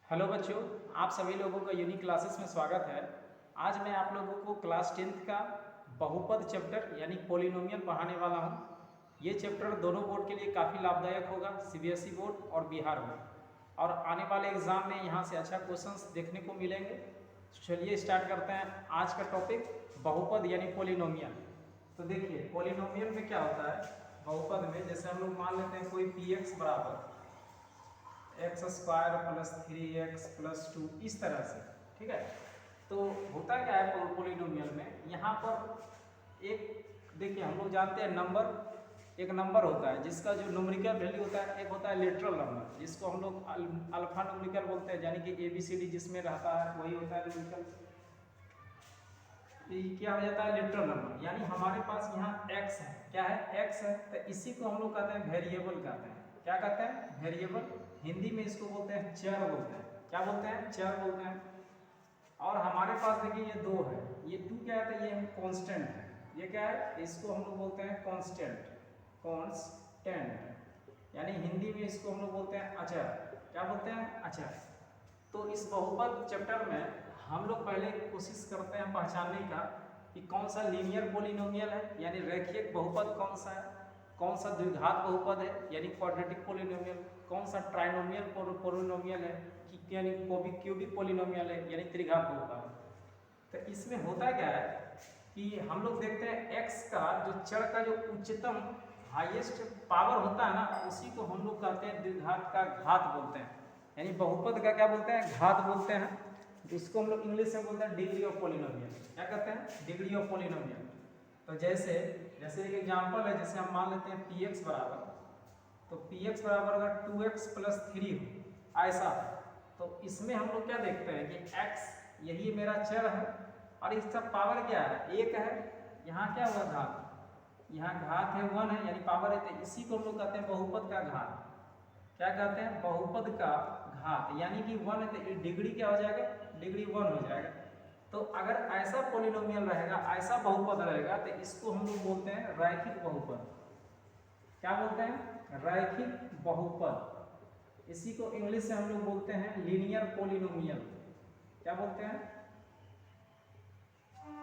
Hello बच्चों, आप सभी लोगों का यूनिक क्लासेस में स्वागत है। आज मैं आप लोगों को क्लास 10th का बहुपद चैप्टर यानी पॉलिनोमियल पढ़ाने वाला हूं। ये चैप्टर दोनों बोर्ड के लिए काफ़ी लाभदायक होगा, सीबीएसई बोर्ड और बिहार बोर्ड। और आने वाले एग्जाम में यहाँ से अच्छा क्वेश्चंस देखने को मिलेंगे। चलिए स्टार्ट करते हैं आज का टॉपिक, बहुपद यानी पॉलिनोमियल। तो देखिए पॉलिनोमियल में क्या होता है, बहुपद में जैसे हम लोग मान लेते हैं कोई पी एक्स बराबर x square plus 3x plus 2 इस तरह से, ठीक है। तो होता क्या है पोलिनोमियल में, यहाँ पर एक देखिए हम लोग जानते हैं नंबर, एक नंबर होता है जिसका जो न्यूमेरिकल वैल्यू होता है, एक होता है लिटरल नंबर जिसको हम लोग अल्फा न्यूमेरिकल बोलते हैं, यानी कि ABCD जिसमें रहता है वही होता है न्यूमेरिकल। क्या हो जाता है लिटरल नंबर, यानी हमारे पास यहाँ x है, क्या है x है, तो इसी को हम लोग कहते हैं वेरिएबल कहते हैं। क्या कहते हैं? वेरिएबल। हिंदी में इसको बोलते हैं चर बोलते हैं। क्या बोलते हैं? चर बोलते हैं। और हमारे पास देखिए ये दो है, ये टू क्या है, ये कांस्टेंट है। ये क्या है? इसको हम लोग बोलते हैं कांस्टेंट, कांस्टेंट यानी हिंदी में इसको हम लोग बोलते हैं अचर। क्या बोलते हैं? अचर। तो इस बहुपद चैप्टर में हम लोग पहले कोशिश करते हैं पहचानने का कि कौन सा लीनियर पॉलिनोमियल है यानी रेखीय बहुपद कौन सा है, कौन सा द्विघात बहुपद है यानी क्वाड्रेटिक पॉलिनोमियल, कौन सा ट्राइनोमियल पॉलिनोमियल है कि यानी क्यूबिक पॉलिनोमियल है यानी त्रिघात बहुपद। तो इसमें होता क्या है कि हम लोग देखते हैं x का जो चर का जो उच्चतम हाईएस्ट पावर होता है ना, उसी को हम लोग कहते हैं द्विघात का घात बोलते हैं, यानी बहुपद का क्या बोलते हैं? घात बोलते हैं, जिसको हम लोग इंग्लिश में बोलते हैं डिग्री ऑफ पॉलिनोमियल। क्या कहते हैं? Degree of polynomial. तो जैसे एक एग्जांपल है, जैसे हम मान लेते हैं px बराबर, तो px बराबर अगर 2x प्लस 3 हो ऐसा, तो इसमें हम लोग क्या देखते हैं कि x यही मेरा चर है और इसका पावर क्या है? 1 है। यहाँ क्या हुआ? घात। यहाँ घात है 1 है यानी पावर है, तो इसी को हम लोग कहते हैं बहुपद का घात। क्या कहते हैं? बहुपद का घात, यानी कि 1 है तो डिग्री क्या हो जाएगा? डिग्री 1 हो जाएगा। तो अगर ऐसा पॉलिनोमियल रहेगा, ऐसा बहुपद रहेगा, तो इसको हम लोग बोलते हैं रैखिक बहुपद। क्या बोलते हैं? रैखिक बहुपद। इसी को इंग्लिश से हम लोग बोलते हैं लीनियर पॉलिनोमियल। क्या बोलते हैं?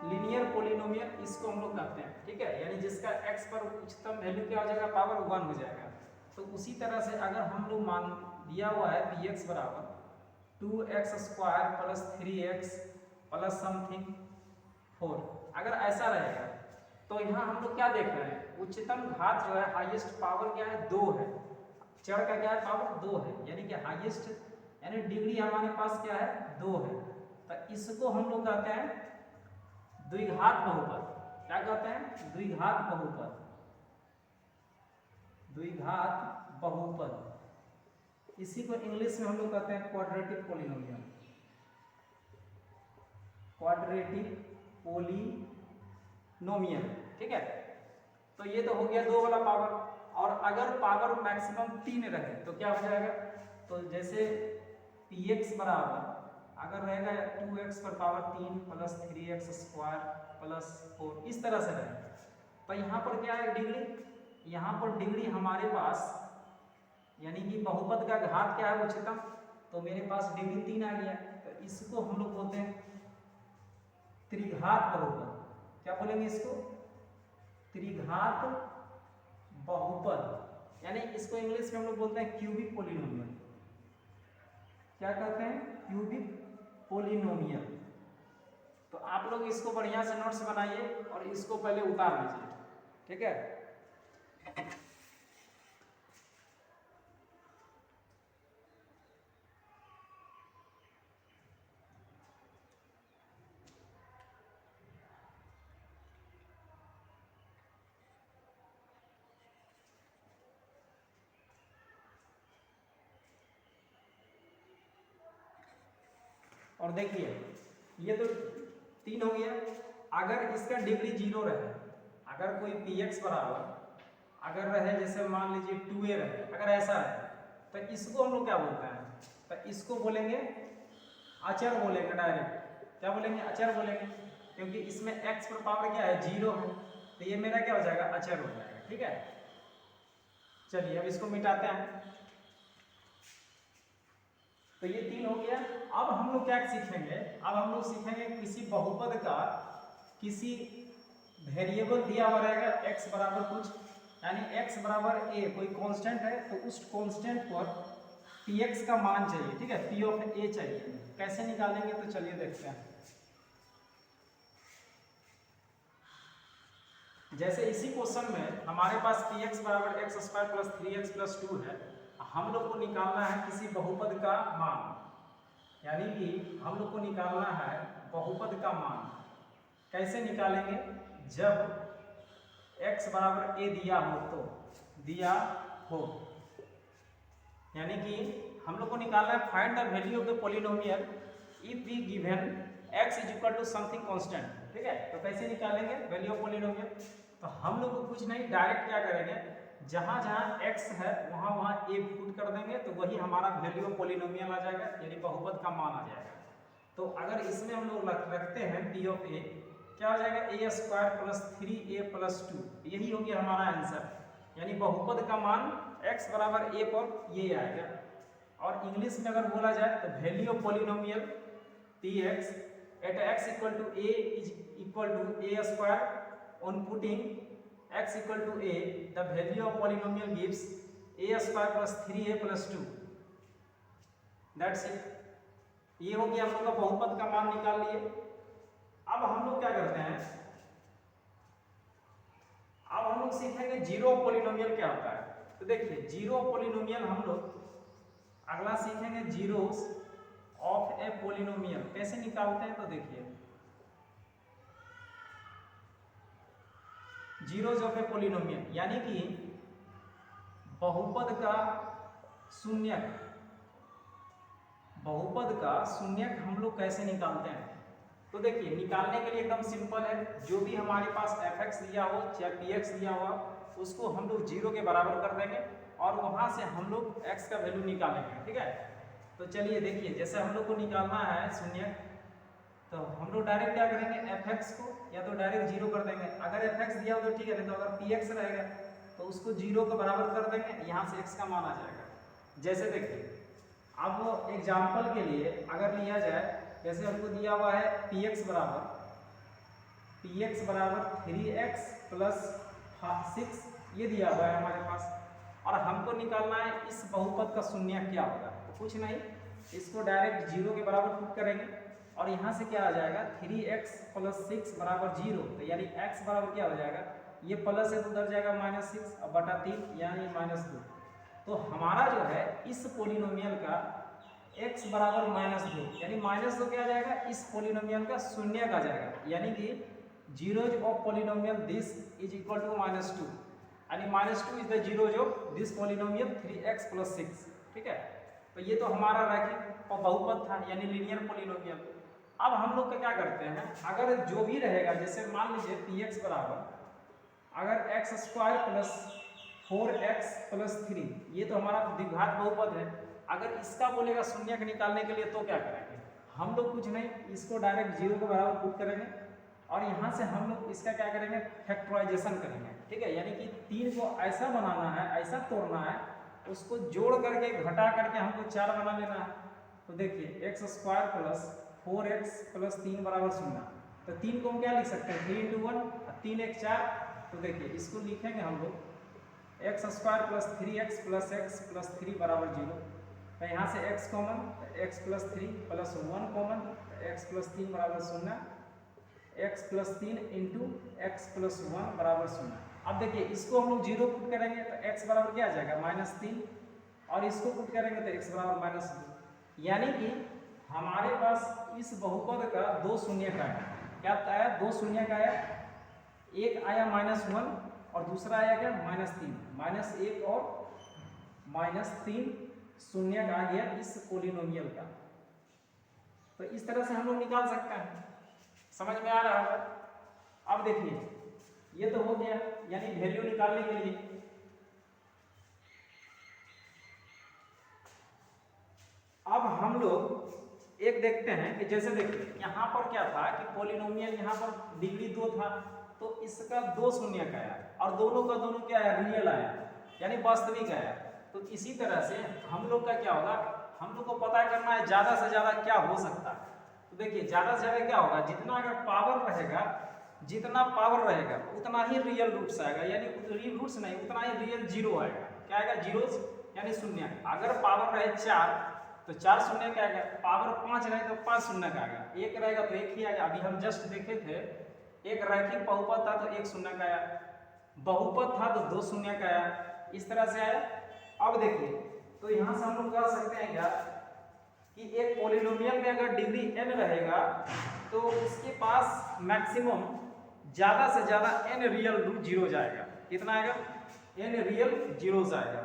लीनियर पॉलिनोमियल इसको हम लोग कहते हैं, ठीक है। यानी जिसका x पर उच्चतम वैल्यू क्या हो जाएगा? पावर 1 हो जाएगा। तो उसी तरह से अगर हम लोग मान दिया हुआ है px बराबर 2x square plus 3x plus something 4, अगर ऐसा रहेगा तो यहाँ हम लोग क्या देख रहे हैं? उच्चतम घात जो है, हाईएस्ट पावर क्या है? 2 है। चर का क्या है? पावर 2 है, यानी कि हाईएस्ट यानी डिग्री हमारे पास क्या है? 2 है। तो इसको हम लोग कहते हैं द्विघात बहुपद। क्या कहते हैं? द्विघात बहुपद। द्विघात बहुपद, इसी को इंग्लिश में हम लोग कहते हैं क्वाड्रेटिक पॉलिनोमियल। क्वाड्रेटिक पॉलिनोमियल, ठीक है। तो ये तो हो गया 2 वाला पावर। और अगर पावर मैक्सिमम 3 रहे तो क्या हो जाएगा? तो जैसे px बराबर अगर रहेगा 2x पर power 3 plus 3x square plus 4 इस तरह से रहेगा, तो यहाँ पर क्या है? डिग्री। यहाँ पर डिग्री हमारे पास यानी कि बहुपद का घात क्या है? उच्चतम। तो मेरे पास डिग्री 3 आ गया, तो इसको हम लोग बोलते हैं त्रिघात बहुपद। क्या बोलेंगे इसको? त्रिघात बहुपद, यानी इसको इंग्लिश में हम लोग बोलते हैं क्यूबिक पॉलिनोमियल। क्या कहते हैं? Cubic polynomial. तो आप लोग इसको बढ़िया से नोट्स बनाइए और इसको पहले उतार लीजिए, ठीक है। और देखिए ये तो 3 हो गया। अगर इसका डिग्री 0 रहे, अगर कोई px बराबर अगर रहे, जैसे मान लीजिए 2a रहे, अगर ऐसा रहे, तो इसको हम लोग क्या बोलते हैं? तो इसको बोलेंगे अचर बोलेंगे डायरेक्ट। क्या बोलेंगे? अचर बोलेंगे, क्योंकि इसमें x पर पावर क्या है? 0 है, तो ये मेरा क्या हो जाएगा? अचर हो जाएगा, ठीक है। चलिए अब इसको मिटाते हैं। तो ये 3 हो गया। अब हम लोग क्या सीखेंगे, अब हम लोग सीखेंगे किसी बहुपद का किसी वेरिएबल दिया हुआ रहेगा x बराबर कुछ, यानी x बराबर a कोई कांस्टेंट है, तो उस कांस्टेंट पर px का मान चाहिए, ठीक है, p ऑफ a चाहिए। कैसे निकालेंगे तो चलिए देखते हैं। जैसे इसी क्वेश्चन में हमारे पास px बराबर x square plus 3x plus 2 है, हम लोग को निकालना है किसी बहुपद का मान, यानी कि हम लोग को निकालना है बहुपद का मान। कैसे निकालेंगे, जब x बराबर a दिया हो, तो दिया हो, यानी कि हम लोग को निकालना है find the value of the polynomial if we given x is equal to something constant, ठीक है। तो कैसे निकालेंगे वैल्यू ऑफ पॉलिनोमियल, तो हम लोग को कुछ नहीं, डायरेक्ट क्या करेंगे, जहां जहां x है वहां वहां a पुट कर देंगे, तो वही हमारा वैल्यू ऑफ पॉलिनोमियल आ जाएगा, यानी बहुपद का मान आ जाएगा। तो अगर इसमें हम लोग रखते हैं p ऑफ a, क्या हो जाएगा, a square plus 3a plus 2, यही हो गया हमारा आंसर, यानी बहुपद का मान x बराबर a पर ये आएगा। और इंग्लिश में अगर बोला जाए तो value of polynomial px at x equal to a is equal to a square, on putting x equal to a, the value of polynomial gives a square plus 3a plus 2, that's it। ये हो गया हम लोग का बहुपद का मान निकाल लिए। अब हम लोग क्या करते हैं, अब हम लोग सीखेंगे जीरो ऑफ पॉलिनोमियल क्या होता है। तो देखिए जीरो ऑफ पॉलिनोमियल हम लोग अगला सीखेंगे, जीरोस ऑफ ए पॉलिनोमियल कैसे निकालते हैं। तो देखिए जीरोज ऑफ ए पॉलिनोमियल, यानी कि बहुपद का शून्यक, बहुपद का शून्यक हम लोग कैसे निकालते हैं। तो देखिए निकालने के लिए एकदम सिंपल है, जो भी हमारे पास fx दिया हो चाहे px दिया हुआ, उसको हम लोग जीरो के बराबर कर देंगे और वहां से हम लोग x का वैल्यू निकालेंगे, ठीक है। तो चलिए देखिए, जैसे हम लोग को निकालना है शून्यक, तो हम लोग डायरेक्ट क्या करेंगे, fx को या तो डायरेक्ट जीरो कर देंगे, अगर fx दिया हो तो ठीक है, नहीं तो अगर px रहेगा तो उसको जीरो के बराबर कर देंगे, यहाँ से x का मान आ जाएगा। जैसे देखिए अब एग्जाम्पल के लिए अगर लिया जाए, जैसे हमको दिया हुआ है px बराबर 3x प्लस 6, ये दिया हुआ है हमारे पास, और हमको निकालना है इस बहुपद का शून्यक क्या होगा। तो कुछ नहीं, इसको डायरेक्ट जीरो के बराबर पुट करेंगे और यहाँ से क्या आ जाएगा, 3x प्लस 6 बराबर 0, तो यानी x बराबर क्या हो जाएगा, ये प्लस है तो उधर जाएगा -6 और बटा 3 यानी -2। तो हमारा जो है इस पॉलिनोमियल का x बराबर -2, यानी -2 क्या आ जाएगा, इस पॉलिनोमियल का शून्यक आ जाएगा, यानी कि zeros of polynomial this is equal to -2, यानी -2 is the zeros of this polynomial 3x plus 6, ठीक है। तो ये तो हमारा रैखिक बहुपद था, यानी लीनियर पॉलिनोमियल। अब हम लोग क्या करते हैं, अगर जो भी रहेगा, जैसे मान लीजिए px बराबर अगर x square plus 4x plus 3, ये तो हमारा द्विघात बहुपद है, अगर इसका बोलेगा शून्यक निकालने के लिए तो क्या करेंगे, हम लोग कुछ नहीं, इसको डायरेक्ट जीरो के बराबर पुट करेंगे और यहाँ से हम लोग इसका क्या करेंगे, फैक्टराइजेशन करेंगे, ठीक है। यानी कि 3 को ऐसा बनाना है, ऐसा तोड़ना है, उसको जोड़ करके घटा करके हमको 4 बना लेना है। तो देखिए x square plus 4x plus 3 बराबर 0, तो 3 को हम क्या लिख सकते हैं, 3 × 1 3 1 4। तो देखिए इसको लिखेंगे हम लोग x square plus 3x plus x plus 3 बराबर 0, तो यहाँ से x common, x plus 3 plus 1 common, x plus 3 बराबर 0, x plus 3 into x plus 1 बराबर 0। अब देखिए इसको हम लोग जीरो पुट करेंगे तो x बराबर क्या आ जाएगा, -3, और इसको पुट करेंगे तो x बराबर -2, यानी कि हमारे पास इस बहुपद का 2 शून्यक आया। क्या आया, 2 शून्यक आया, एक आया -1 और दूसरा आया क्या, -3, -1 और -3 शून्यक आ गया इस पॉलिनोमियल का। तो इस तरह से हम लोग निकाल सकते हैं, समझ में आ रहा है। अब देखिए ये तो हो गया, यानी वैल्यू निकालने के लिए। अब हम लोग एक देखते हैं कि जैसे देखिए यहाँ पर क्या था कि पॉलिनोमियल यहाँ पर डिग्री 2 था, तो इसका 2 शून्यक आया और दोनों का दोनों क्या आया, रियल आया, यानी वास्तविक आया। तो इसी तरह से हम लोग का क्या होगा, हम लोग को पता करना है ज़्यादा से ज़्यादा क्या हो सकता है। तो देखिए ज़्यादा से ज़्यादा क्या होगा, जितना अगर पावर रहेगा, जितना पावर रहेगा उतना ही रियल रूट्स आएगा, यानी रियल रूट्स नहीं, उतना ही रियल जीरो आएगा। क्या आएगा, जीरोस यानी शून्य। अगर पावर रहे 4 तो 4 शून्य का आएगा, पावर 5 रहे तो 5 शून्य का आएगा, 1 रहेगा तो 1 ही आएगा। अभी हम जस्ट देखे थे, एक रैखिक बहुपद था तो 1 शून्य का आया, बहुपद था तो 2 शून्य का आया, इस तरह से आया। अब देखिए तो यहाँ से हम लोग कह सकते हैं क्या कि एक पॉलिनोमियल में अगर डिग्री n रहेगा तो उसके पास मैक्सिमम ज़्यादा से ज़्यादा n रियल रूट जीरो जाएगा। कितना आएगा, n रियल जीरो आएगा।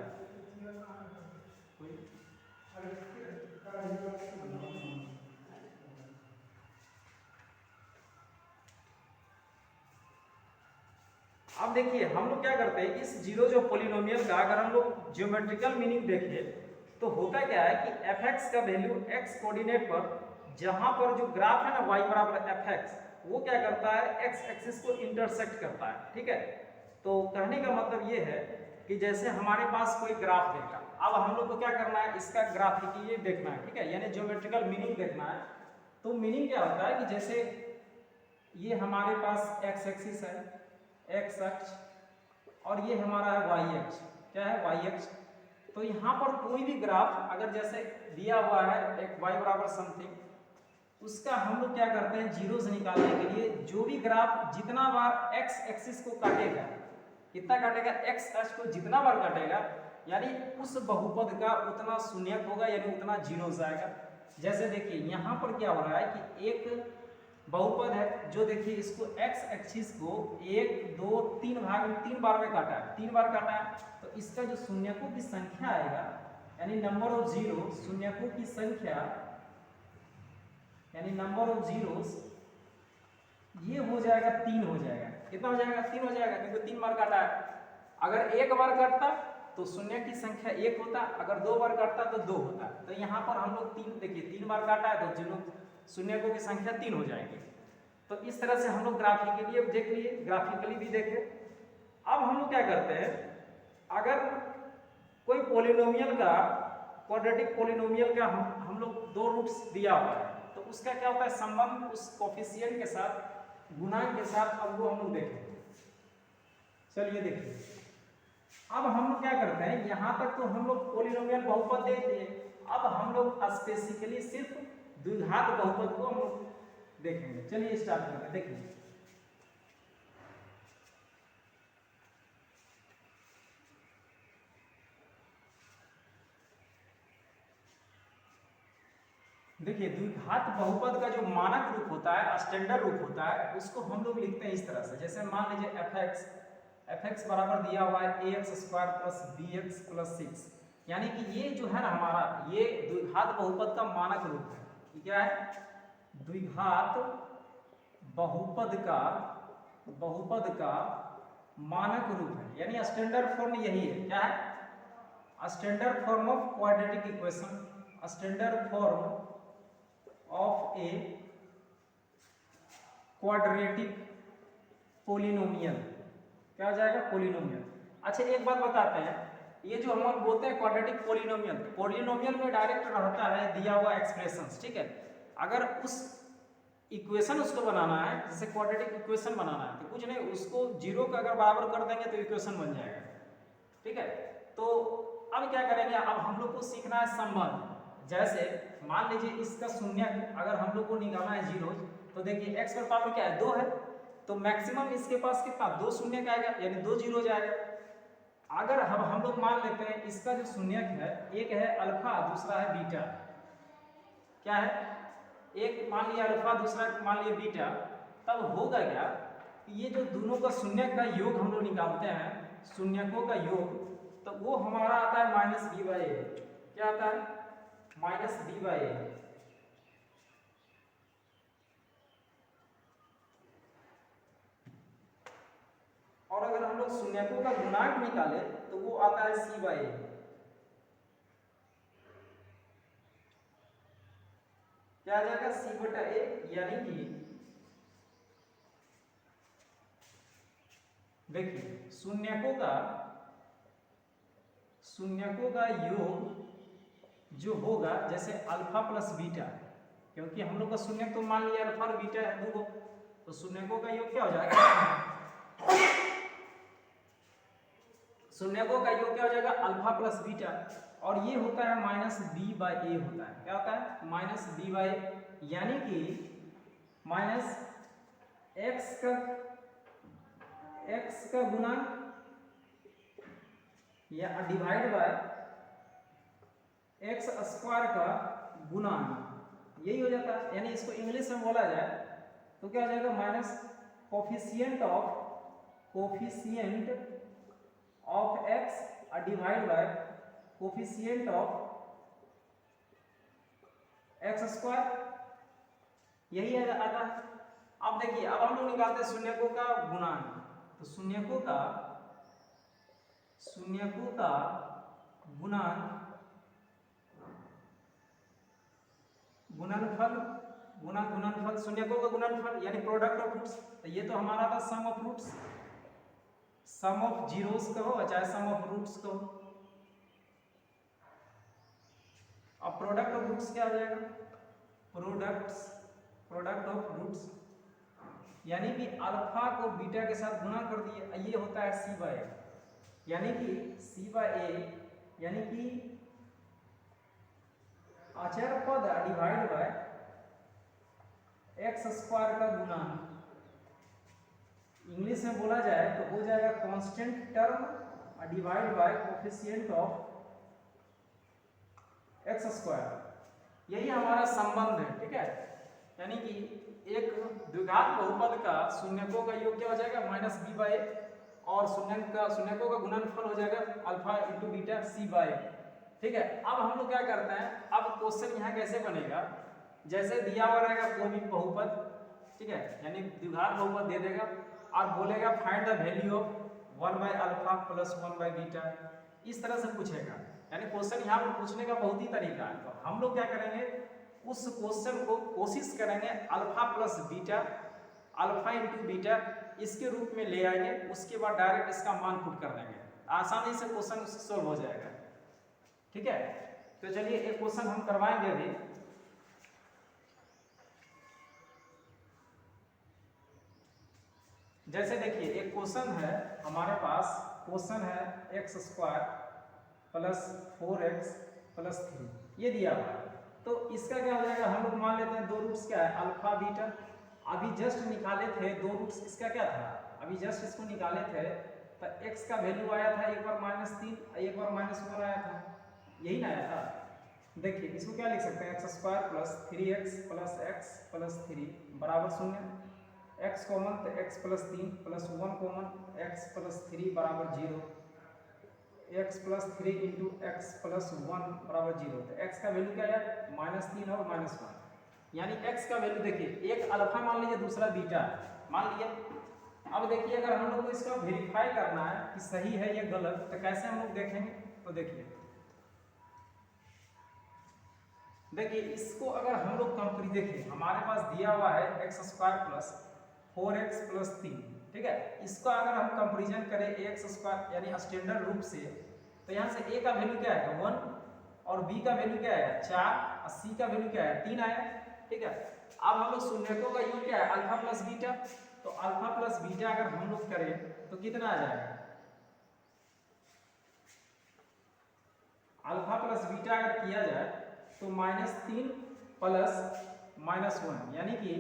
अब देखिए हम लोग क्या करते हैं, इस जीरो जो पॉलिनोमियल का अगर हम लोग ज्योमेट्रिकल मीनिंग देखें तो होता क्या है कि fx का वैल्यू x कोऑर्डिनेट पर, जहां पर जो ग्राफ है ना y बराबर fx, वो क्या करता है, x एक्सिस को इंटरसेक्ट करता है। ठीक है, तो कहने का मतलब ये है कि जैसे हमारे पास कोई ग्राफ देखा, अब हम लोग को क्या करना है, इसका ग्राफिकली देखना है। ठीक है, यानी ज्योमेट्रिकल मीनिंग देखना है। तो मीनिंग क्या होता है कि जैसे ये हमारे पास x एक्सिस है, x अक्ष, और ये हमारा है y अक्ष। क्या है, y अक्ष। तो यहाँ पर कोई भी ग्राफ अगर जैसे दिया हुआ है एक y बराबर समथिंग, उसका हम लोग क्या करते हैं, जीरो से निकालने के लिए जो भी ग्राफ जितना बार x एक्सिस को काटेगा, कितना काटेगा, x अक्ष को जितना बार काटेगा, यानी उस बहुपद का उतना शून्यक होगा, यानी उतना जीरो आएगा। जैसे देखिए यहाँ पर क्या हो रहा है कि एक बहुपद है जो देखिए इसको x एक्सिस को 1 2 3 भाग में 3 बार में काटा है, 3 बार काटा है, तो इसका जो शून्यकों की संख्या आएगा, यानी नंबर ऑफ जीरो, शून्यकों की संख्या यानी नंबर ऑफ जीरोस, ये हो जाएगा 3 हो जाएगा। कितना हो जाएगा, 3 हो जाएगा, क्योंकि 3 बार काटा है। अगर एक बार काटता तो शून्य की संख्या 1 होता, अगर 2 बार काटता तो 2 होता। तो यहाँ पर हम लोग 3, देखिए 3 बार काटा है तो जो शून्यकों की संख्या 3 हो जाएगी। तो इस तरह से हम लोग ग्राफिकली देख लिए, ग्राफिकली भी देखे। अब हम लोग क्या करते हैं, अगर कोई पॉलिनोमियल का, क्वाड्रेटिक पॉलिनोमियल का हम लोग 2 रूट्स दिया हुआ है, तो उसका क्या होता है संबंध उस कोफिशिएंट के साथ, गुणांक के साथ। अब वो हम लोग देखेंगे। चलिए देखिए, अब हम लोग क्या करते हैं, यहाँ तक तो हम लोग पॉलिनोमियल बहुपद देख लिए। अब हम लोग स्पेसिफिकली सिर्फ द्विघात बहुपद को हम लोग देखेंगे। चलिए स्टार्ट करते हैं। देखिए देखिए द्विघात बहुपद का जो मानक रूप होता है, स्टैंडर्ड रूप होता है, उसको हम लोग लिखते हैं इस तरह से। जैसे मान लीजिए fx बराबर दिया हुआ है ax square plus bx plus 6, यानी कि ये जो है ना हमारा, ये द्विघात बहुपद का मानक रूप है। ये क्या है, द्विघात बहुपद का मानक रूप है, यानी स्टैंडर्ड फॉर्म यही है। क्या है, standard form of quadratic equation, standard form of a quadratic polynomial. क्या हो जाएगा, पोलिनोमियल। अच्छा एक बात बताते हैं, ये जो हम लोग बोलते हैं क्वाड्रेटिक पोलिनोमियल, पोलिनोमियल में डायरेक्ट रहता है दिया हुआ एक्सप्रेशंस। ठीक है, अगर उस इक्वेशन उसको बनाना है, जैसे क्वाड्रेटिक इक्वेशन बनाना है, तो कुछ नहीं, उसको जीरो का अगर बराबर कर देंगे तो इक्वेशन बन जाएगा। ठीक है, तो अब क्या करेंगे, अब हम लोग को सीखना है संबंध। जैसे मान लीजिए इसका शून्य अगर हम लोग को निकालना है जीरो, तो देखिए x पर पावर क्या है, 2 है, तो मैक्सिमम इसके पास कितना, 2 शून्य का आएगा, यानी 2 जीरो जाएगा। अगर हम लोग मान लेते हैं इसका जो शून्य है, एक है अल्फा, दूसरा है बीटा। क्या है, एक मान लिया अल्फा, दूसरा मान लिया बीटा, तब होगा क्या, ये जो दोनों का शून्य का योग हम लोग निकालते हैं, शून्यकों का योग, तो वो हमारा आता है माइनस बी बाई ए। क्या आता है, माइनस बी बाई ए। और अगर हम लोग शून्यकों का गुणांक निकाले तो वो आता है सी बाई ए। क्या आ जाएगा, सी बटा ए, यानी कि देखिए शून्यकों का योग जो होगा जैसे अल्फा प्लस बीटा, क्योंकि हम लोग का शून्यक तो मान लिया अल्फा और बीटा है दो, तो शून्यकों का योग क्या हो जाएगा, शून्यकों का योग क्या हो जाएगा अल्फा प्लस बीटा, और ये होता है माइनस बी बाई ए होता है। क्या होता है माइनस बी बाई, यानी कि माइनस एक्स का गुणा या डिवाइड बाय एक्स स्क्वायर का गुणन, यही हो जाता है। यानी इसको इंग्लिश में बोला जाए तो क्या हो जाएगा minus coefficient of x divide by coefficient of x square, यही आता है। अब देखिए अब हम लोग निकालते हैं शून्यकों का गुणन, तो शून्यकों का गुणनफल शून्यकों का गुणनफल यानी प्रोडक्ट ऑफ रूट्स। तो ये तो हमारा था sum of roots, sum of zeros कहो चाहे सम ऑफ रूट्स कहो। अब प्रोडक्ट ऑफ रूट्स क्या हो जाएगा, प्रोडक्ट ऑफ रूट्स, यानी कि अल्फा को बीटा के साथ गुणा कर दिए, ये होता है सी बाय ए, यानी कि सी बाय ए यानी कि अचर पद डिवाइड बाय एक्स स्क्वायर का गुणा, इंग्लिश में बोला जाए तो हो जाएगा constant term divide by coefficient of x square, यही हमारा संबंध है। ठीक है, यानी कि एक द्विघात बहुपद का शून्यकों का योग क्या हो जाएगा माइनस बी बाय, और शून्यकों का गुणनफल हो जाएगा अल्फा इंटू बीटा सी बाय। ठीक है, अब हम लोग क्या करते हैं, अब क्वेश्चन यहाँ कैसे बनेगा, जैसे दिया हुआ रहेगा कोई भी बहुपद, ठीक है, यानी द्विघात बहुपद दे देगा और बोलेगा find the value of 1 by alpha plus 1 by beta, इस तरह से पूछेगा। यानी क्वेश्चन यहाँ पर पूछने का बहुत ही तरीका है, तो हम लोग क्या करेंगे उस क्वेश्चन को कोशिश करेंगे alpha plus beta, alpha into beta इसके रूप में ले आएंगे, उसके बाद डायरेक्ट इसका मान पुट कर देंगे, आसानी से क्वेश्चन सोल्व हो जाएगा। ठीक है, तो चलिए एक क्वेश्चन हम करवाएंगे अभी। जैसे देखिए एक क्वेश्चन है हमारे पास, क्वेश्चन है x square plus 4x plus 3, ये दिया हुआ है, तो इसका क्या हो जाएगा, हम लोग मान लेते हैं दो रूट्स क्या है अल्फा बीटा, अभी जस्ट निकाले थे दो रूट्स, इसका क्या था अभी जस्ट इसको निकाले थे, तो x का वैल्यू आया था एक बार -3 एक बार -1 आया था, यही ना आया था। देखिए इसको क्या लिख सकते हैं x square plus 3x plus x plus 3 बराबर 0, x कॉमन तो x plus 3 plus 1 common x plus 3 बराबर 0, x plus 3 into x plus 1 बराबर 0, तो x का वैल्यू क्या है -3 और -1, यानी x का वैल्यू देखिए एक अल्फा मान लीजिए दूसरा बीटा मान लिया। अब देखिए अगर हम लोग को इसका वेरीफाई करना है कि सही है या गलत, तो कैसे हम लोग देखेंगे, तो देखिए इसको अगर हम लोग कंपेयर, देखिए हमारे पास दिया हुआ है x square plus 4x plus 3, ठीक है, इसका अगर हम कंपैरिजन करें एक्स स्क्वायर यानी स्टैंडर्ड रूप से, तो यहाँ से a का वैल्यू क्या है 1 और b का वैल्यू क्या है 4 और c का वैल्यू क्या है 3 आया। ठीक है, अब हम लोग शून्यकों का योग क्या है अल्फा प्लस बीटा, तो अल्फा प्लस बीटा अगर हम लोग करें तो कितना आ जाएगा, अल्फा प्लस बीटा अगर किया जाए तो -3 प्लस -1, यानी कि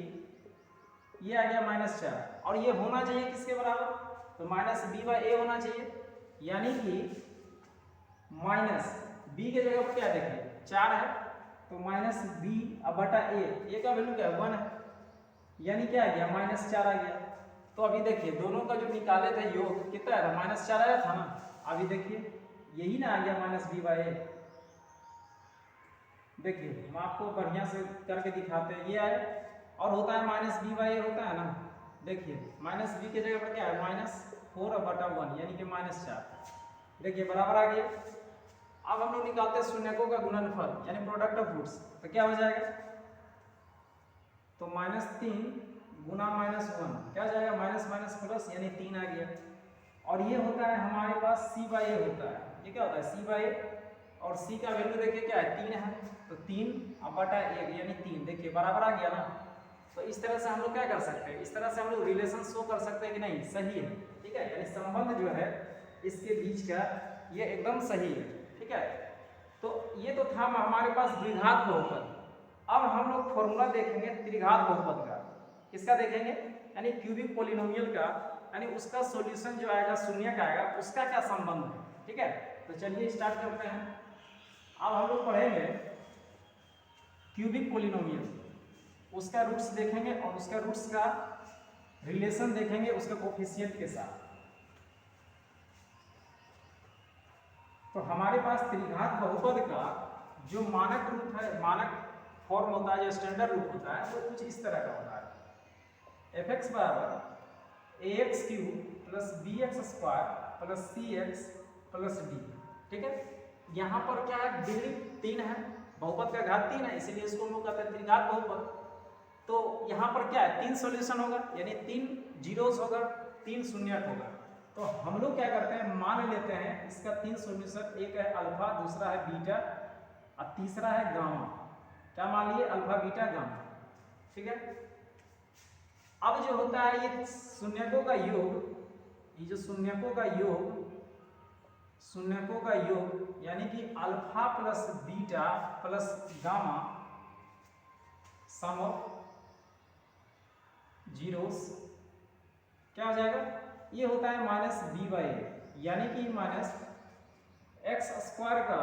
ये आ गया -4, और ये होना चाहिए किसके बराबर, तो -b/a होना चाहिए, यानी कि b के जगह पर क्या देखिए 4 है, तो -b/a, a का वैल्यू क्या है 1 है, यानी क्या आ गया -4 आ गया। तो अभी देखिए दोनों का जो निकाले थे योग कितना आया था -4 आया था ना, अभी देखिए यही ना आ गया -b/a। देखिए हम आपको बढ़िया से करके दिखाते हैं, ये आया और होता है -b/a होता है ना, देखिए -b के जगह पर क्या है -4/1 यानी कि -4, देखिए बराबर आ गया। अब हम लोग निकालते हैं शून्यकों का गुणनफल यानी प्रोडक्ट ऑफ रूट्स, तो क्या हो जाएगा, तो -3 गुना -1 क्या हो जाएगा माइनस प्लस यानी 3 आ गया, और ये होता है हमारे पास c/a होता है, ये क्या होता है c/a, और सी का वैल्यू देखिए क्या है 3 है, तो 3 अब बटा 1 यानी 3, देखिए बराबर आ गया ना। तो इस तरह से हम लोग क्या कर सकते हैं, इस तरह से हम लोग रिलेशन शो कर सकते हैं कि नहीं सही है, ठीक है, यानी संबंध जो है इसके बीच का ये एकदम सही है, ठीक है। तो ये तो था हमारे पास द्विघात बहुपद। अब हम लोग फॉर्मूला देखेंगे त्रिघात बहुपद का। किसका देखेंगे, यानी क्यूबिक पोलिनोमियल का, यानी उसका सॉल्यूशन जो आएगा शून्य का आएगा, उसका क्या संबंध है, ठीक है। तो चलिए स्टार्ट करते हैं। अब हम लोग पढ़ेंगे क्यूबिक पोलिनोमियल, उसका रूट्स देखेंगे और उसका रूट्स का रिलेशन देखेंगे उसका कोफिशिएंट के साथ। तो हमारे पास त्रिघात बहुपद का जो मानक रूप है, मानक फॉर्म होता है, जो स्टैंडर्ड रूप होता है, वो कुछ इस तरह का होता है। एफ एक्स बराबर a x cube plus b x square plus c x plus d, ठीक है। यहाँ पर क्या है, डिग्री 3 है, बहुपद का घात 3 है, इसीलिए इसको हम लोग कहते हैं त्रिघात बहुपद। तो यहाँ पर क्या है, 3 सॉल्यूशन होगा, यानी 3 जीरोस होगा, 3 शून्य होगा। तो हम लोग क्या करते हैं, मान लेते हैं इसका 3 सॉल्यूशन, एक है अल्फा, दूसरा है बीटा और तीसरा है गामा। क्या मान लिए, अल्फा बीटा गामा, ठीक है। अब जो होता है ये शून्यकों का योग, ये जो शून्यकों का योग, शून्यकों का योग यानी कि alpha plus beta plus gamma sum of zeros क्या हो जाएगा, ये होता है माइनस बी बाई ए, यानी कि माइनस एक्स स्क्वायर का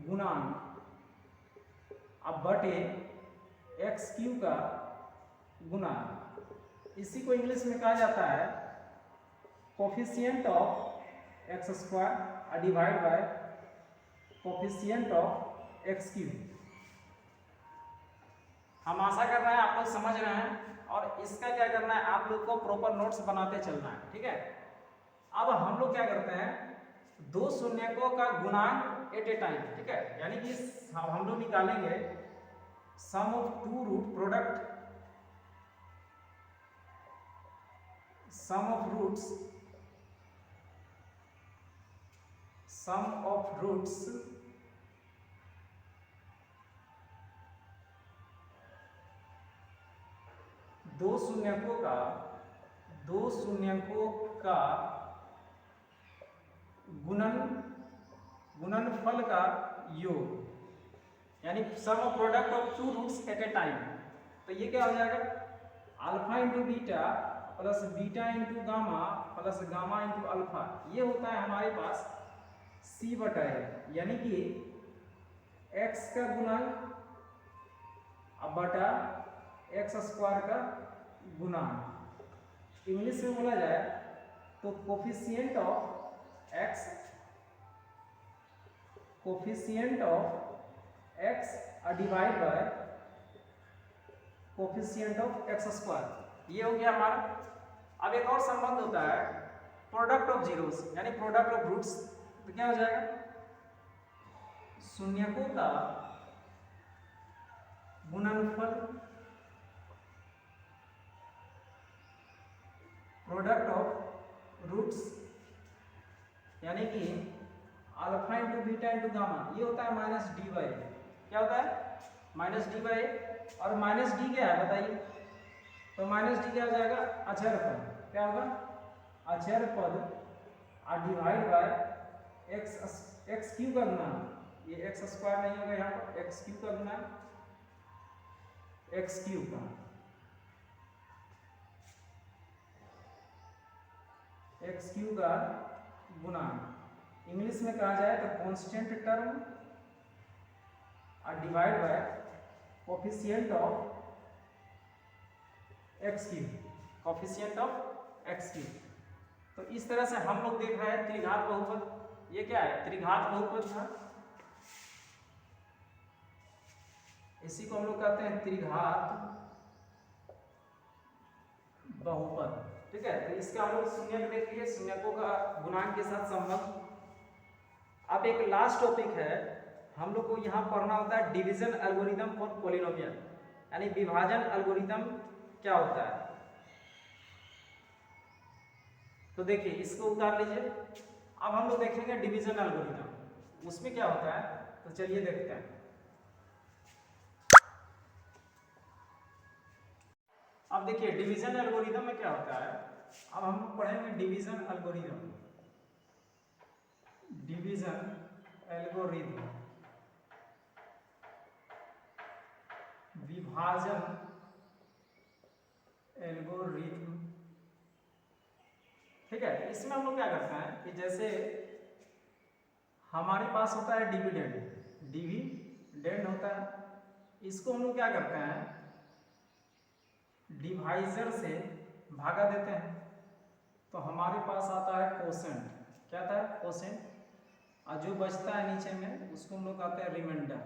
गुणांक अब बटे एक्स क्यू का गुणांक। इसी को इंग्लिश में कहा जाता है coefficient of x square divide by coefficient of x Q. हम आशा कर रहे हैं आप लोग समझ रहे हैं, और इसका क्या करना है, आप लोग को प्रॉपर नोट्स बनाते चलना है, ठीक है। अब हम लोग क्या करते हैं, दो शून्यकों का गुणांक एट ए टाइम, ठीक है, यानी कि हम लोग निकालेंगे sum of two root product, sum of roots, sum of roots दो शून्यकों का गुणनफल का योग, यानी sum of product of two roots at a time. तो ये क्या हो जाएगा, alpha into beta plus beta into gamma plus gamma into alpha, ये होता है हमारे पास सी बटा ए, यानी कि एक्स का गुणांक अब बटा एक्स स्क्वायर का गुणांक। इंग्लिश में बोला जाए तो coefficient of x, coefficient of x divide by coefficient of x square, ये हो गया हमारा। अब एक और संबंध होता है प्रोडक्ट ऑफ जीरोस, यानी प्रोडक्ट ऑफ रूट्स। तो क्या हो जाएगा, शून्यकों का गुणनफल प्रोडक्ट ऑफ रूट्स, यानी कि alpha into beta into gamma, ये होता है माइनस डी बाई, क्या होता है माइनस डी बाई, और माइनस डी क्या है बताइए, तो माइनस डी क्या हो जाएगा, अचर पद, क्या होगा अचर पद डिवाइड बाय एक्स क्यू का गुणांक, ये एक्स स्क्वायर नहीं होगा यहाँ पर, एक्स क्यू का गुणांक, एक्स क्यू का एक्स क्यू का गुणांक। इंग्लिश में कहा जाए तो constant term divide by coefficient of x Q, coefficient of x Q. तो इस तरह से हम लोग देख रहे हैं त्रिघात बहुपद। ये क्या है, त्रिघात बहुपद था, इसी को हम लोग कहते हैं त्रिघात बहुपद, ठीक है। तो इसका हम लोग शून्यक देख लिए, शून्यकों का गुणांक के साथ संबंध। अब एक लास्ट टॉपिक है, हम लोग को यहाँ पढ़ना होता है डिवीजन एल्गोरिथम फॉर पॉलिनोमियल, यानी विभाजन एल्गोरिथम क्या होता है। तो देखिए इसको उतार लीजिए। अब हम लोग देखेंगे डिवीजन एल्गोरिथम। उसमें क्या होता है, तो चलिए देखते हैं। अब देखिए डिवीजन एल्गोरिदम में क्या होता है, अब हम लोग पढ़ेंगे डिवीजन एल्गोरिदम। डिवीजन एल्गोरिदम, विभाजन एल्गोरिथम, ठीक है। इसमें हम लोग क्या करते हैं कि जैसे हमारे पास होता है डिविडेंड, डिविडेंड होता है, इसको हम लोग क्या करते हैं, डिवाइजर से भागा देते हैं, तो हमारे पास आता है कोसेंट। क्या आता है, कोसेंट। और जो बचता है नीचे में उसको हम लोग कहते हैं रिमाइंडर।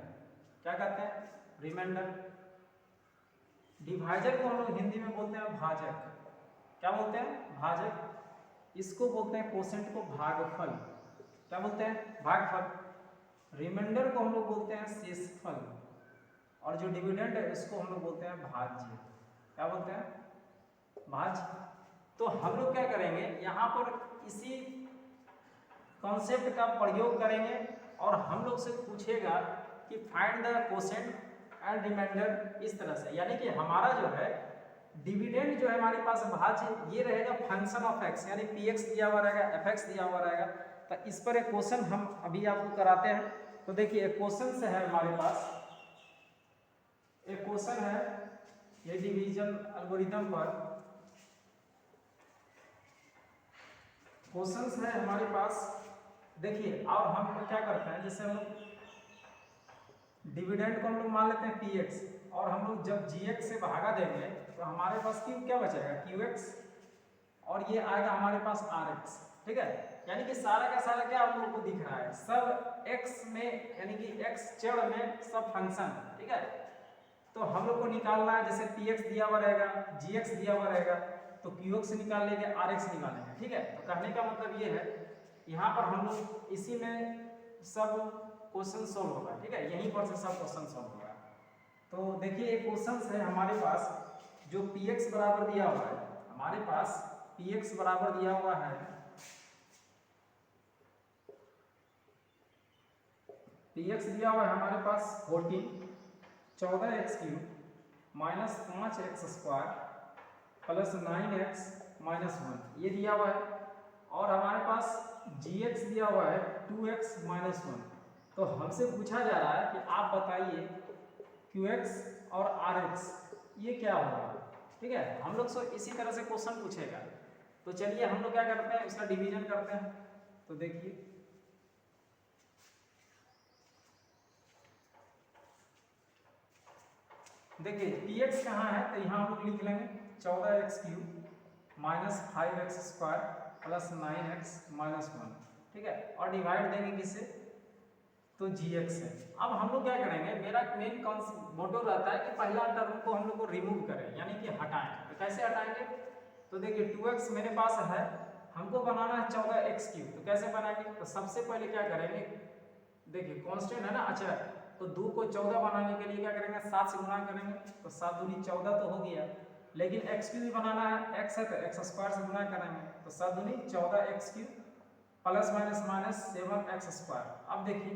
क्या कहते हैं, रिमाइंडर। डिवाइजर को हम लोग हिंदी में बोलते हैं भाजक। क्या बोलते हैं, भाजक। इसको बोलते हैं कोसेंट को भागफल। क्या बोलते हैं, भागफल। रिमाइंडर को हम लोग बोलते हैं शेषफल, और जो डिविडेंड है इसको हम लोग बोलते हैं भाज्य। क्या बोलते हैं, भाज्य। तो हम लोग क्या करेंगे, यहाँ पर इसी कॉन्सेप्ट का प्रयोग करेंगे और हम लोग से पूछेगा कि find the quotient and remainder, इस तरह से। यानी कि हमारा जो है डिविडेंड जो है हमारे पास भाज्य, ये रहेगा फंक्शन ऑफ एक्स, यानी पी एक्स दिया हुआ रहेगा, एफ एक्स दिया हुआ रहेगा। तो इस पर एक क्वेश्चन हम अभी आपको कराते हैं। तो देखिए एक क्वेश्चन से है हमारे पास, एक क्वेश्चन है ये डिवीजन एल्गोरिदम पर, क्वेश्चंस है हमारे पास। देखिए और हम क्या करते हैं, जैसे हम लोग डिविडेंड को हम लोग मान लेते हैं पी एक्स, और हम लोग जब जी एक्स से भागा देंगे तो हमारे पास क्यू क्या बचेगा, क्यू एक्स, और ये आएगा हमारे पास आर एक्स। ठीक है, यानी कि सारा का सारा क्या हम लोग को दिख रहा है, सब एक्स में, यानी कि एक्स चर में सब फंक्शन। ठीक है, तो हम लोग को निकालना है, जैसे पी एक्स दिया हुआ रहेगा, जी एक्स दिया हुआ रहेगा, तो क्यू एक्स निकाल लेंगे, आर एक्स निकालेंगे। ठीक है, तो कहने का मतलब ये है, यहाँ पर हम लोग इसी में सब क्वेश्चन सोल्व होगा। ठीक है, यहीं पर से सब क्वेश्चन सोल्व होगा। तो देखिए एक क्वेश्चन है हमारे पास, जो पी एक्स बराबर दिया हुआ है, हमारे पास पी एक्स बराबर दिया हुआ है, पी एक्स दिया हुआ है हमारे पास 14 x cube minus 5 x square plus 9 x minus 1, ये दिया हुआ है। और हमारे पास जी एक्स दिया हुआ है 2 एक्स माइनस 1। तो हमसे पूछा जा रहा है कि आप बताइए क्यू एक्स और आर एक्स ये क्या होगा। ठीक है, हम लोग से इसी तरह से क्वेश्चन पूछेगा। तो चलिए हम लोग क्या करते हैं, इसका डिवीजन करते हैं। तो देखिए पी एक्स कहाँ है, तो यहाँ हम लोग लिख लेंगे 14 x cube minus 5 x square plus 9 x minus 1। ठीक है, और डिवाइड देंगे किससे, तो जी एक्स है। अब हम लोग क्या करेंगे, मेरा मेन मोटो रहता है कि पहला टर्म को हम लोग को रिमूव करें, यानी कि हटाएं। तो कैसे हटाएंगे, तो देखिए 2x मेरे पास है, हमको बनाना है 14 एक्स क्यूब। तो कैसे बनाएंगे, तो सबसे पहले क्या करेंगे, देखिए कांस्टेंट है ना, अच्छा, तो 2 को 14 बनाने के लिए क्या करेंगे, 7 से गुणा करेंगे, तो 7 दूनी 14 तो हो गया। लेकिन एक्स क्यूब भी बनाना है, एक्स है तो एक्स स्क्वायर से गुणा करेंगे, तो 7 दूनी 14 x cube plus minus minus 7 X square. अब देखिए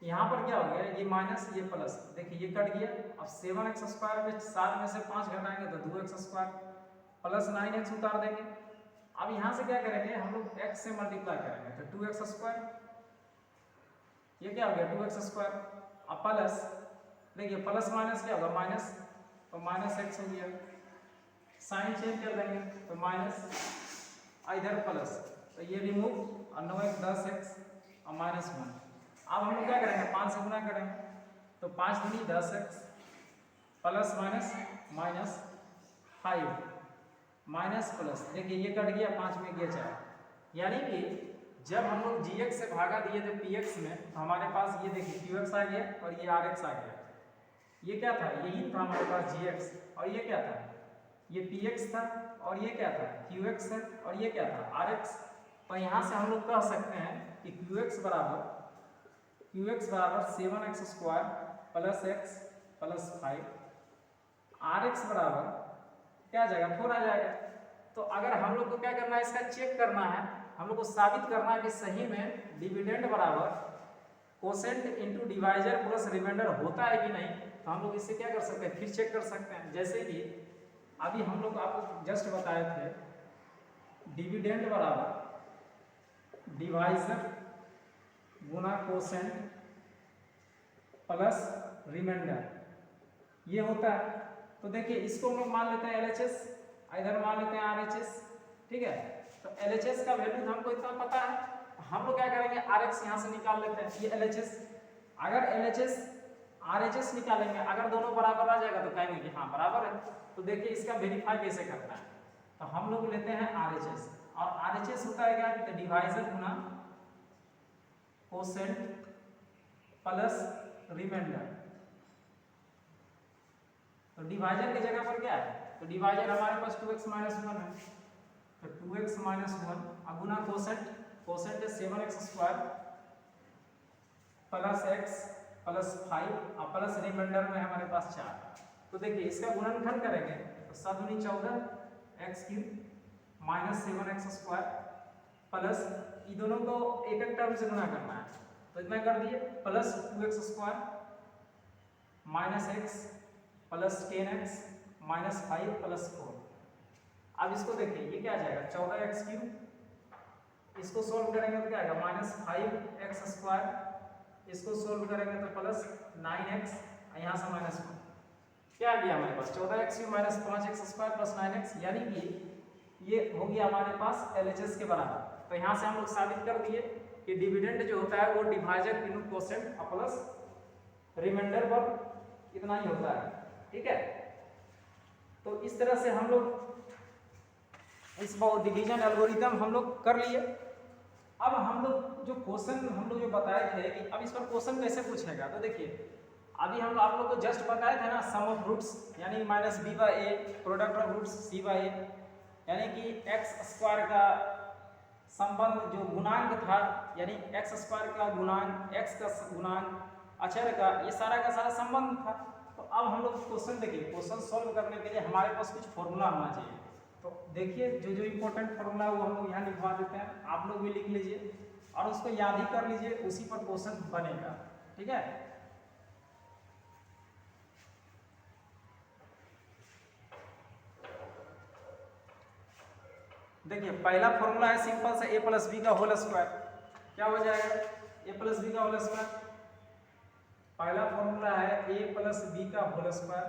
यहाँ पर क्या हो गया, ये माइनस ये प्लस, देखिए ये कट गया। अब 7 एक्स स्क्वायर में 7 में से 5 घटाएंगे तो 2 एक्स स्क्वायर प्लस 9 एक्स उतार देंगे। अब यहाँ से क्या करेंगे, हम लोग x से मल्टीप्लाई करेंगे, तो 2 एक्स स्क्वायर, ये क्या हो गया 2 एक्स स्क्वायर। अब प्लस, देखिए प्लस माइनस क्या होगा, माइनस, तो माइनस एक्स हो गया। साइन चेंज कर देंगे तो माइनस, इधर प्लस, तो ये रिमूव, और 9 एक्स 10 एक्स और माइनस 1। अब हम लोग क्या करेंगे, 5 से गुणा करेंगे, तो 5 दूनी 10 x plus minus minus 5 minus plus, देखिए ये कट गया, 5 में गया 4। यानी कि जब हम लोग जी एक्स से भागा दिए थे पी एक्स में, तो हमारे पास ये देखिए क्यू एक्स आ गया और ये आर एक्स आ गया। ये क्या था, यही था हमारे पास जी एक्स, और ये क्या था, ये पी एक्स था, और ये क्या था, क्यू एक्स है, और ये क्या था, आर एक्स। तो यहाँ से हम लोग कह सकते हैं कि क्यू एक्स बराबर 7 X square plus X plus 5, R X बराबर क्या आ जाएगा, 4 आ जाएगा। तो अगर हम लोग को क्या करना है, इसका चेक करना है, हम लोग को साबित करना है कि सही में डिविडेंड बराबर quotient into divisor plus remainder होता है कि नहीं, तो हम लोग इससे क्या कर सकते हैं, फिर चेक कर सकते हैं। जैसे कि अभी हम लोग आपको जस्ट बताए थे, डिविडेंड बराबर डिवाइजर गुना कोसेंट प्लस रिमाइंडर, ये होता है। तो देखिए इसको हम लोग मान लेते हैं LHS, इधर मान लेते हैं RHS, ठीक है। तो LHS का वैल्यू हमको इतना पता है, हम लोग क्या करेंगे RX यहाँ से निकाल लेते हैं, ये LHS। अगर LHS RHS निकालेंगे, अगर दोनों बराबर आ जाएगा तो कहेंगे कि हाँ बराबर है। तो देखिए इसका वेरीफाई कैसे करना है, तो हम लोग लेते हैं RHS, और RHS होता है क्या, डिवाइजर गुना कोसेंट प्लस रिमाइंडर। तो डिवाइजर की जगह पर क्या है, तो डिवाइजर हमारे पास 2x माइनस 1 है, तो 2x माइनस 1 गुना कोसेंट, कोसेंट है 7x square plus x plus 5 और प्लस रिमाइंडर में हमारे पास 4। तो देखिए इसका गुणनखंड करेंगे तो 7 दूनी 14 x cube minus 7x square plus, ये दोनों को एक एक टर्म से गुना करना है, तो इतना कर दिए, plus 2x square minus x plus 10x minus 5 plus 4। अब इसको देखिए ये क्या आ जाएगा, 14x क्यूब, इसको सोल्व करेंगे तो क्या आएगा, माइनस 5x स्क्वायर, इसको सोल्व करेंगे तो प्लस 9x, यहाँ से माइनस 1, क्या आ गया हमारे पास 14x cube minus 5x square plus 9x, यानी कि ये हो गया हमारे पास LHS के बराबर। तो यहाँ से हम लोग साबित कर दिए कि डिविडेंड जो होता है वो divisor into quotient plus remainder पर इतना ही होता है, ठीक है। तो इस तरह से हम लोग इस डिवीजन एल्गोरिथम हम लोग कर लिए। अब हम लोग जो क्वेश्चन हम लोग जो बताए थे कि अब इस पर क्वेश्चन कैसे पूछेगा, तो देखिए अभी हम आप लोग को जस्ट बताए थे ना, सम ऑफ रूट्स यानी minus b by a, product of roots c by a, यानी कि x स्क्वायर का संबंध जो गुणांक था, यानी x स्क्वायर का गुणांक, x का गुणांक, अक्षर का, ये सारा का सारा संबंध था। तो अब हम लोग क्वेश्चन देखिए, क्वेश्चन सॉल्व करने के लिए हमारे पास कुछ फॉर्मूला होना चाहिए। तो देखिए जो जो इम्पोर्टेंट फॉर्मूला है वो हम लोग यहाँ लिखवा देते हैं, आप लोग भी लिख लीजिए और उसको याद ही कर लीजिए, उसी पर क्वेश्चन बनेगा, ठीक है। देखिए पहला फॉर्मूला है सिंपल से a प्लस बी का होल स्क्वायर, क्या हो जाएगा a प्लस बी का होल स्क्वायर। पहला फॉर्मूला है a प्लस बी का होल स्क्वायर,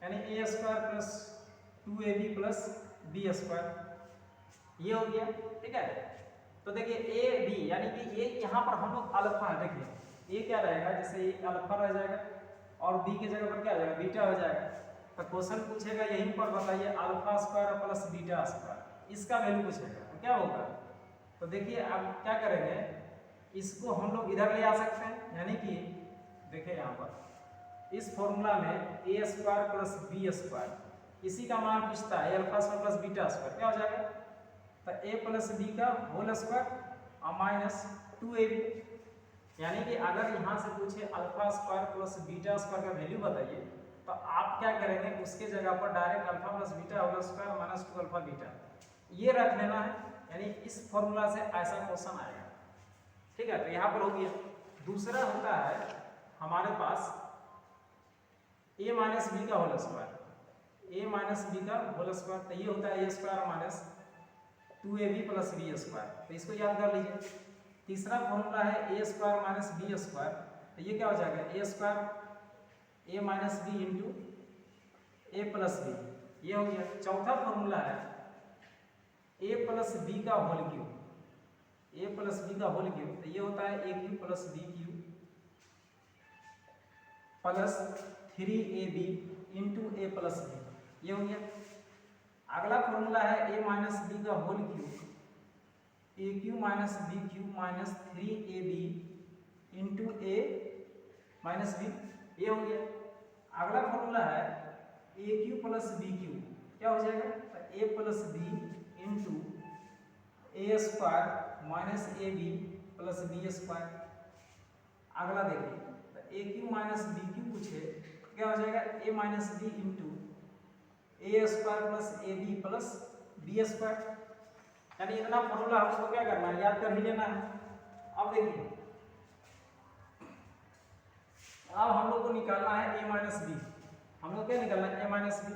यानी a square plus 2ab plus B square, ये हो गया, ठीक है। तो देखिए a b यानी कि ये यहाँ पर हम लोग अल्फा है, देखिए a क्या रहेगा, जैसे ये अल्फा रह जाएगा और b की जगह पर क्या आ जाएगा, बीटा हो जाएगा। तो क्वेश्चन पूछेगा यहीं पर बताइए alpha square plus beta square, इसका वैल्यू पूछेगा, तो क्या होगा। तो देखिए अब क्या करेंगे, इसको हम लोग इधर ले आ सकते हैं, यानी कि देखिए यहाँ पर इस फॉर्मूला में A square plus B square, इसी का मान पूछता है alpha square plus beta square, क्या हो जाएगा, तो ए प्लस बी का होल स्क्वायर और माइनस 2ab, यानी कि अगर यहाँ से पूछे alpha square plus beta square का वैल्यू बताइए, तो आप क्या करेंगे, उसके जगह पर direct alpha plus beta whole square minus 2 alpha beta ये रख लेना है, यानी इस फॉर्मूला से ऐसा क्वेश्चन आएगा, ठीक है। तो यहाँ पर हो गया। दूसरा होता है हमारे पास a माइनस बी का whole square, a minus B का होल स्क्वायर, तो ये होता है a square minus 2ab plus B square, तो इसको याद कर लीजिए। तीसरा फॉर्मूला है a square minus B square, तो ये क्या हो जाएगा, a square a minus B into a plus B, ये हो गया। चौथा फॉर्मूला है a प्लस बी का whole cube, a plus B का होल क्यूब, तो ये होता है a cube plus B cube plus 3ab into a plus B, ये हो गया। अगला फॉर्मूला है a माइनस बी का whole cube, a cube minus B cube minus 3ab into a minus B, ये हो गया। अगला फॉर्मूला है a cube plus B cube, क्या हो जाएगा, तो a plus B into A square minus A B plus B square. अगला देखिए, तो a cube minus b cube पूछे, क्या हो जाएगा, a minus B into A square plus a B plus B square, यानी इतना फॉर्मूला हमको क्या करना है, याद कर ही लेना है। अब देखिए अब हम लोग को निकालना है a माइनस बी। हम लोग क्या निकालना है a माइनस बी।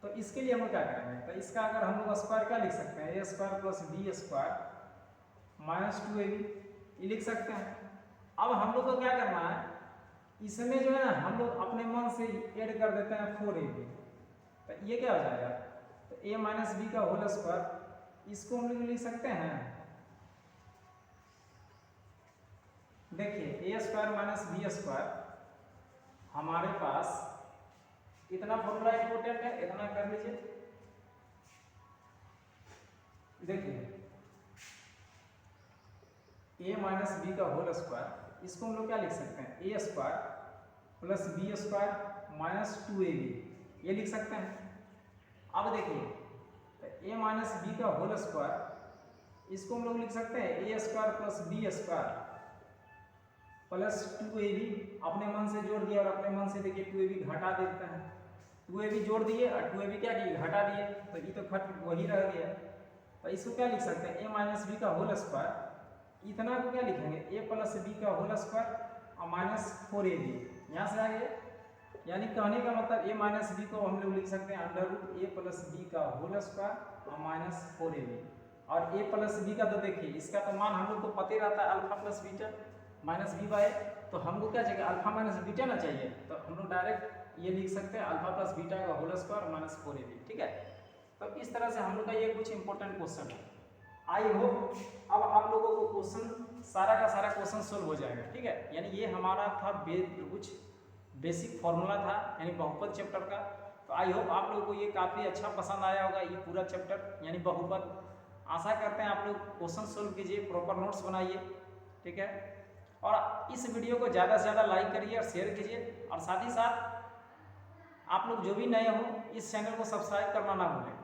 तो इसके लिए हम लोग क्या करेंगे, तो इसका अगर हम लोग स्क्वायर क्या लिख सकते हैं, a square plus B square minus 2ab, ये लिख सकते हैं। अब हम लोग को क्या करना है, इसमें जो है ना हम लोग अपने मन से ऐड कर देते हैं 4ab, तो ये क्या हो जाएगा, तो a माइनस बी का होल स्क्वायर, इसको हम लोग लिख सकते हैं, देखिए a square minus B square, हमारे पास इतना फॉर्मूला इंपोर्टेंट है, इतना कर लीजिए। देखिए a माइनस बी का होल स्क्वायर, इसको हम लोग क्या लिख सकते हैं, a square plus B square minus 2ab, ये लिख सकते हैं। अब देखिए a माइनस बी का होल स्क्वायर, इसको हम लोग लिख सकते हैं a square plus B square plus 2ab, अपने मन से जोड़ दिया और अपने मन से देखिए 2ab घटा देते हैं, 2ab जोड़ दिए और 2ab क्या किए, घटा दिए, तो ये तो खट वही रह गया। तो इसको क्या लिख सकते हैं, a माइनस बी का होल स्क्वायर, इतना को क्या लिखेंगे, a प्लस बी का होल स्क्वायर और माइनस 4ab, यहाँ से आ गया। यानी कहने का मतलब a माइनस बी को हम लोग लिख सकते हैं under root a plus B का होल स्क्वायर और माइनस 4ab, और a प्लस बी का तो देखिए इसका तो मान हम लोग को पता ही रहता है alpha plus beta minus B by, तो हमको क्या चाहिए, अल्फा माइनस बीटा ना चाहिए, तो हम लोग डायरेक्ट ये लिख सकते हैं अल्फा प्लस बीटा का होल स्क्वायर माइनस 4ab, ठीक है। तो इस तरह से हम लोग का ये कुछ इंपॉर्टेंट क्वेश्चन है। आई होप अब आप लोगों को क्वेश्चन सारा का सारा क्वेश्चन सोल्व हो जाएगा, ठीक है। यानी ये हमारा था कुछ बेसिक फॉर्मूला था, यानी बहुपद चैप्टर का। तो आई होप आप लोगों को ये काफ़ी अच्छा पसंद आया होगा, ये पूरा चैप्टर यानी बहुपद। आशा करते हैं आप लोग क्वेश्चन सोल्व कीजिए, प्रॉपर नोट्स बनाइए, ठीक है। और इस वीडियो को ज़्यादा से ज़्यादा लाइक करिए और शेयर कीजिए, और साथ ही साथ आप लोग जो भी नए हो इस चैनल को सब्सक्राइब करना ना भूलें।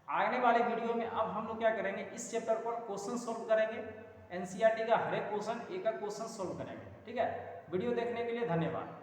आने वाले वीडियो में अब हम लोग क्या करेंगे, इस चैप्टर पर क्वेश्चन सोल्व करेंगे, एनसीईआरटी का हर एक क्वेश्चन एक क्वेश्चन सोल्व करेंगे, ठीक है। वीडियो देखने के लिए धन्यवाद।